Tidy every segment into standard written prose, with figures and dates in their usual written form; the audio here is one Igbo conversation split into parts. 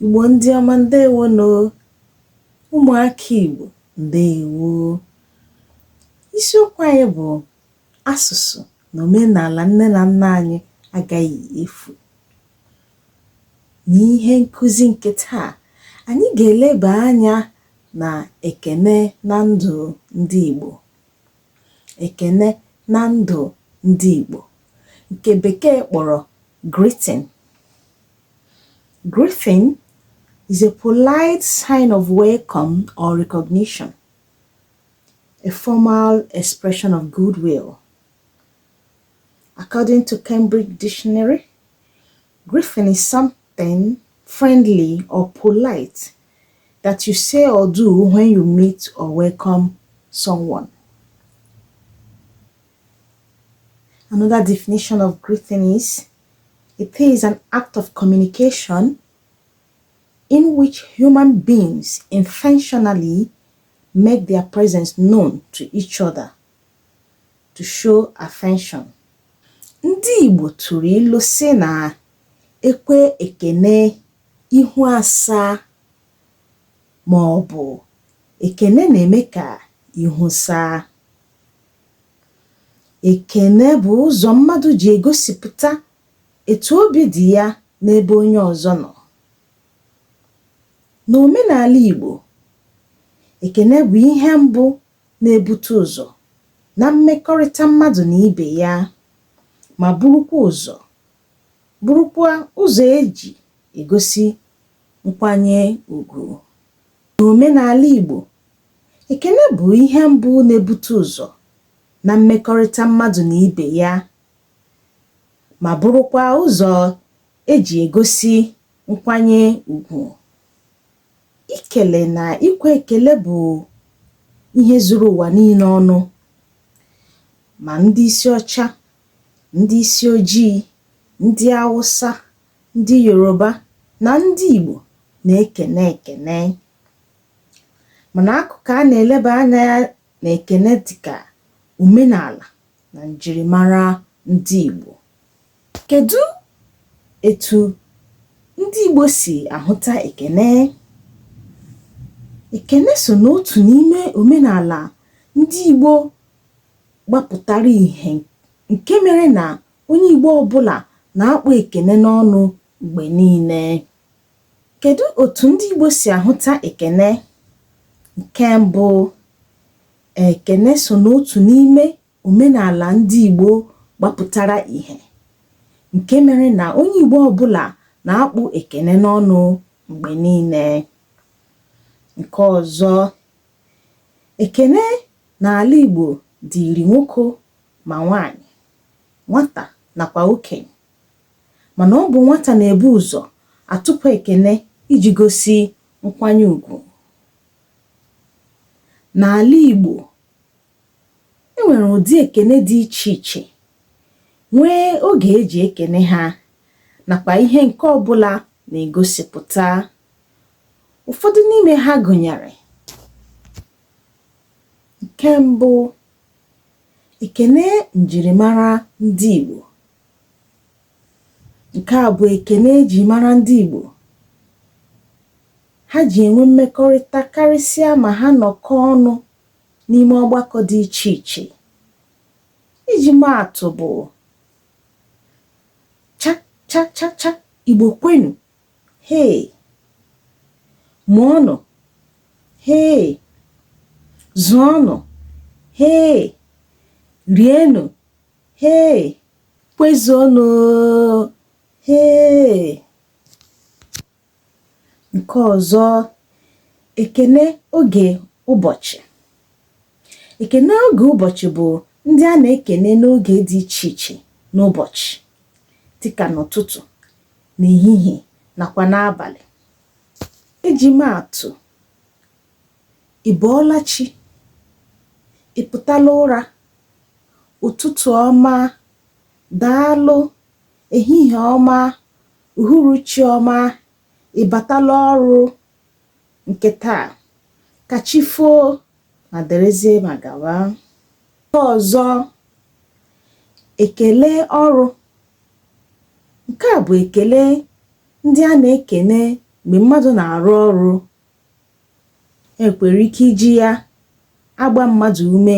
Igbo ndị ọma, ndewo no ụmụaka Igbo, ndewo. Isiokwu anyị bụ asụsụ na omenala nne na nna anyị agaghị efu. N'ihe nkụzi nke taa, anyị ga-eleba anya na ekene na ndụ ndị Igbo. Ekene na ndụ ndị Igbo, nke bekee kpọrọ greeting. Greeting is a polite sign of welcome or recognition, a formal expression of goodwill. According to Cambridge Dictionary, greeting is something friendly or polite that you say or do when you meet or welcome someone. Another definition of greeting is, it is an act of communication in which human beings intentionally make their presence known to each other to show affection. Ndị Igbo tụrụ ilu sị na ekwe ekene ihu asaa, ma ọ bụ ekene na-eme ka ihu saa. Ekene bụ ụzọ mmadụ ji egosipụta etu obi dị ya n'ebe onye ọzọ nọ. N'omenala Igbo, ekene bụ ihe mbụ na-ebute ụzọ na mmekọrịta mmadụ na ibe ya, ma bụrụkwa ụzọ eji egosi nkwanye ugwu. N'omenala Igbo, ekene bụ ihe mbụ na-ebute ụzọ na mmekọrịta mmadụ na ibe ya, ma bụrụkwa ụzọ eji egosi nkwanye ugwu. Ikele na ikwe ekele bụ ihe zuru ụwa niile ọnụ, ma ndị isi ọcha, ndị isi ojii, ndị Awụsa, ndị Yoruba na ndị Igbo na-ekene ekene. Mana akụkụ a na-eleba anya ya na ekene dịka omenala na njirimara ndị Igbo. Kedu etu ndị Igbo si ahụta ekene? Ekene so n'otu n'ime omenala ndị Igbo gbapụtara ihe, nke mere na onye Igbo ọbụla na-akpọ ekene n'ọnụ mgbe niile. Kedu otu ndị Igbo si ahụta ekene? Nke mbụ, ekene so n'otu n'ime omenala ndị Igbo gbapụtara ihe, nke mere na onye Igbo ọbụla na-akpụ ekene n'ọnụ mgbe niile. Nke ọzọ, ekene n'ala Igbo dịịrị nwoke ma nwanyị, nwata nakwa okenye, mana ọ bụ nwata na-ebu ụzọ atụpụ ekene iji gosi nkwanye ugwu. N'ala Igbo, enwere ụdị ekene dị iche iche, nwee oge eji ekene ha, nakwa ihe nke ọbụla na-egosipụta. Ụfọdụ n'ime ha gụnyere: nke mbụ, ekene njirimara ndị Igbo. Nke a bụ ekene eji mara ndị Igbo. Ha ji enwe mmekọrịta karịsịa ma ha nọkọ ọnụ n'ime ọgbakọ dị iche iche. Iji maa atụ bụ cha cha cha, Igbo kwenu, hey. Mụọnụ, hey. Zụọnụ, hey. Rienụ, hey. Kwezuonụ, hey. Nke ọzọ, ekene oge ụbọchị. Ekene oge ụbọchị bụ ndị a na-ekene n'oge dị iche iche n'ụbọchị, dịka n'ụtụtụ, n'ehihie, nakwa n'abalị. Eji maatụ, ị bọọla chi, ị pụtala ụra, ụtụtụ ọma, daalụ, ehihie ọma, uhuruchi ọma, ị batala ọrụ nke taa, ka chi foo, ma derezie ma gawa. Nke ọzọ, ekele ọrụ. Nke a bụ ekele ndị a na-ekene mgbe mmadụ na-arụ ọrụ. Ekwere ike iji ya agba mmadụ ume,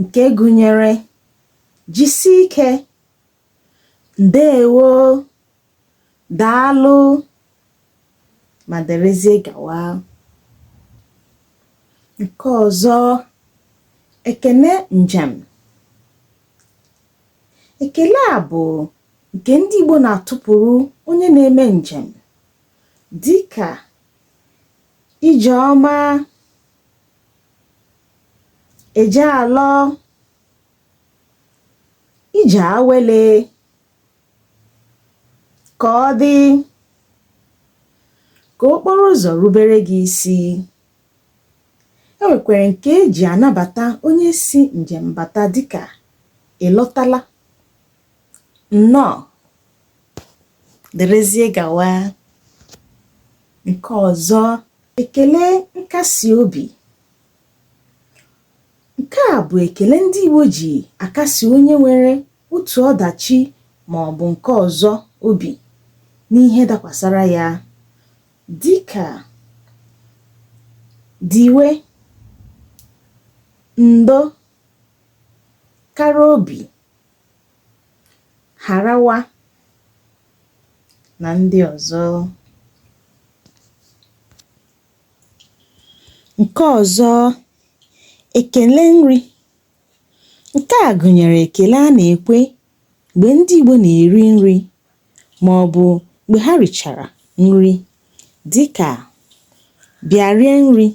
nke gụnyere jisie ike, ndeewo, daalụ, ma derezie gawa. Nke ọzọ, ekene njem. Ekele a bụ nke ndị Igbo na-atụpụrụ onye na-eme njem, dịka ije ọma, eje alọ, ije awele, ka ọ dị, ka okporo ụzọ rubere gị isi. E nwekwara nke eji anabata onye si njem bata, dịka ị lọtala, nnọọ, derezie gawa. Nke ọzọ, ekele nkasi obi. Nke a bụ ekele ndị Igbo ji akasi onye nwere otu ọdachi ma ọ bụ nke ọzọ obi n'ihe dakwasara ya, dịka diwe, ndo, kara obi, harawa, na ndị ọzọ. Nke ọzọ, ekele nri. Nke a gụnyere ekele a na-ekwe mgbe ndị Igbo na-eri nri ma ọ bụ mgbe ha richara nri, dịka bịa rie nri,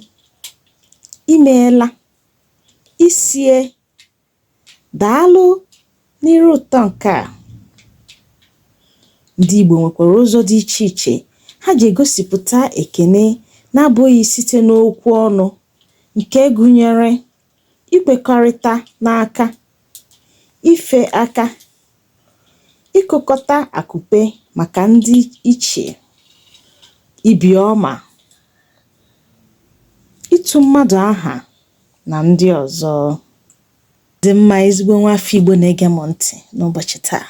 imeela, isie, daalụ n'iru ụtọ nke a. Ndị Igbo nwekwara ụzọ dị iche iche ha ji egosipụta ekele na-abụghị site n'okwu ọnụ, nke gụnyere ikwekọrịta n'aka, ife aka, ịkụkọta akụpe maka ndị ichie, ibi ọma, ịtụ mmadụ aha, na ndị ọzọ. Dị mma, ezigbo nwafọ Igbo na-ege m ntị n'ụbọchị taa,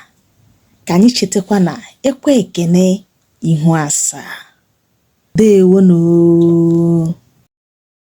ka anyị chetakwa na ekwe ekene ihu asaa. Ndeewonụ.